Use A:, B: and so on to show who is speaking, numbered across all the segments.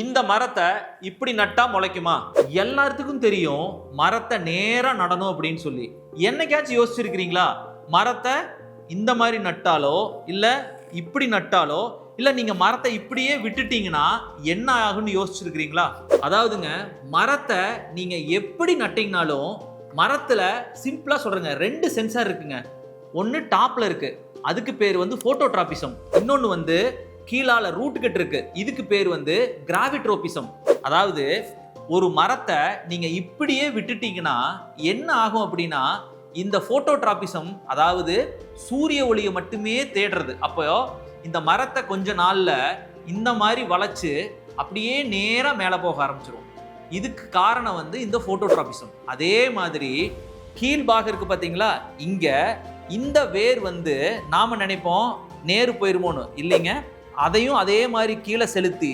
A: இந்த மரத்தை இப்படி நட்டா முளைக்குமா? எல்லாத்துக்கும் தெரியும் மரத்தை நேரா நடணும் அப்படின்னு சொல்லி. என்னைக்காச்சும் யோசிச்சிருக்கிறீங்களா? மரத்தை இந்த மாதிரி நட்டாலோ இல்ல இப்படி நட்டாலோ இல்ல நீங்க மரத்தை இப்படியே விட்டுட்டீங்கன்னா என்ன ஆகும்னு யோசிச்சிருக்கிறீங்களா? அதாவதுங்க, மரத்தை நீங்க எப்படி நட்டீங்கனாலும் மரத்துல சிம்பிளா சொல்றேங்க, 2 சென்சார் இருக்குங்க. ஒன்னு டாப்ல இருக்கு, அதுக்கு பேர் வந்து போட்டோட்ராபிசம். இன்னொன்னு வந்து கீழால ரூட் கட் இருக்கு, இதுக்கு பேர் வந்து கிராவிட்ரோபிசம். அதாவது ஒரு மரத்தை நீங்க இப்படியே விட்டுட்டீங்கன்னா என்ன ஆகும் அப்படின்னா, இந்த போட்டோட்ராபிசம் அதாவது சூரிய ஒளியை மட்டுமே தேடுறது. அப்போ இந்த மரத்தை கொஞ்ச நாள்ல இந்த மாதிரி வளைச்சு அப்படியே நேரா மேல போக ஆரம்பிச்சிடும். இதுக்கு காரணம் வந்து இந்த போட்டோட்ராபிசம். அதே மாதிரி கீழ்பாகம் இருக்கு பாத்தீங்களா, இங்க இந்த வேர் வந்து நாம நினைப்போம் நேரு போயிருமோன்னு, இல்லைங்க. அதையும் அதே மாதிரி கீழே செலுத்தி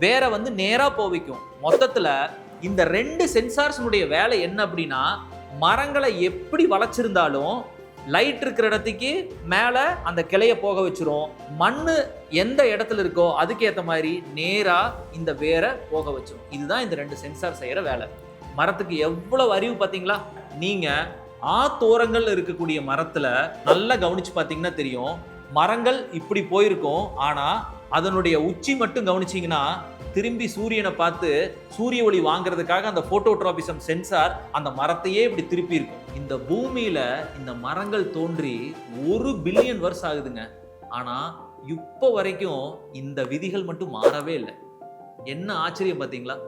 A: வேற வந்து நேரா போவிக்கும். மொத்தத்துல இந்த 2 சென்சார்ஸ்னுடைய வேலை என்ன அப்படின்னா, மரங்களை எப்படி வளைச்சிருந்தாலும் லைட் இருக்கிற இடத்துக்கு மேல அந்த கிளைய போக வச்சிரும். மண்ணு எந்த இடத்துல இருக்கோ அதுக்கு ஏத்த மாதிரி நேரா இந்த வேரை போக வச்சிரும். இதுதான் இந்த 2 சென்சார் செய்யற வேலை. மரத்துக்கு எவ்வளவு அறிவு பாத்தீங்களா? நீங்க ஆத்தோரங்கள்ல இருக்கக்கூடிய மரத்துல நல்லா கவனிச்சு பாத்தீங்கன்னா தெரியும், மரங்கள் இப்படி போயிருக்கும். ஆனா அதனுடைய உச்சி மட்டும் கவனிச்சீங்கன்னா திரும்பி சூரியனை பார்த்து சூரிய ஒளி வாங்குறதுக்காக அந்த போட்டோட்ராபிசம் சென்சார் அந்த மரத்தையே இப்படி திருப்பி இருக்கும். இந்த பூமியில இந்த மரங்கள் தோன்றி 1 பில்லியன் வருஷம் ஆகுதுங்க. ஆனா இப்போ வரைக்கும் இந்த விதிகள் மட்டும் மாறவே இல்லை. என்ன ஆச்சரியம் பாத்தீங்களா?